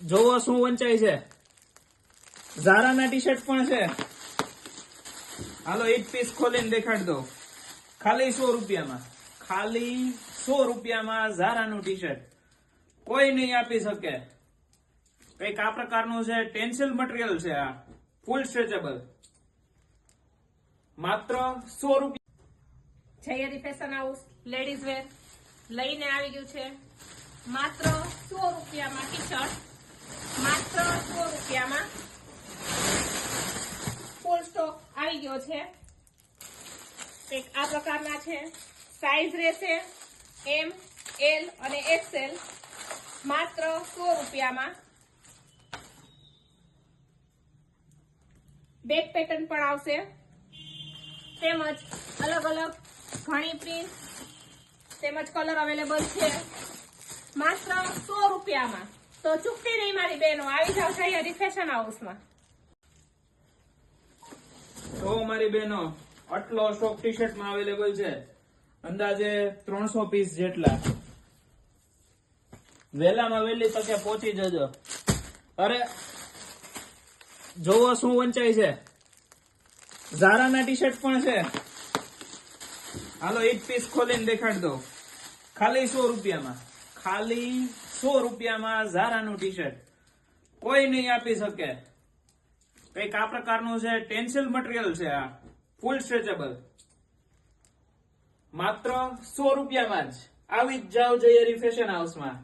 જોવો શું વંચાય છે. ઝારાના ટી શર્ટ પણ છે. હાલો એક પીસ ખોલીને દેખાડ દો. ખાલી 100 રૂપિયામાં, ખાલી 100 રૂપિયામાં ઝારાનું ટી શર્ટ કોઈ નહીં આપી શકે. કઈક આ પ્રકારનું છે. ટેન્સિલ મટીરિયલ છે. આ ફૂલ સ્ટ્રેચેબલ, માત્ર 100 રૂપિયા. જયરી ફેશન હાઉસ લેડીઝ વેર લઈને આવી ગયું છે. માત્ર 100 રૂપિયામાં ટી શર્ટ, માત્ર 100 રૂપિયામાં ફૂલ સ્ટોક આવી ગયો છે. એક આ પ્રકારના છે. સાઈઝ રહેશે M, L અને XL. માત્ર 100 રૂપિયામાં. બેક પેટર્ન પણ આવશે, તેમજ અલગ અલગ ઘણી પ્રિન્ટ તેમજ કલર અવેલેબલ છે. માત્ર 100 રૂપિયામાં. તો ચૂકતી નહીં મારી બહેનો, આવી જાવ જયરી ફેશન હાઉસમાં. તો મારી બહેનો આટલો સ્ટોક ટી શર્ટમાં અવેલેબલ છે. અંદાજે 300 પીસ જેટલા. વહેલામાં વહેલી તકે પહોંચી જજો. અરે જોવો શું વંચાય છે. ઝારાના ટી શર્ટ પણ છે. હાલો એક પીસ ખોલીને દેખાડ દો. ખાલી 100 રૂપિયામાં, ખાલી 100 રૂપિયામાં ઝારાનું ટી શર્ટ કોઈ નહીં આપી શકે. કઈક આ પ્રકારનું છે. ટેન્સિલ મટીરિયલ છે. આ ફૂલ સ્ટ્રેચેબલ, માત્ર 100 રૂપિયામાં જ. આવી જ જાઓ જયરી ફેશન હાઉસમાં.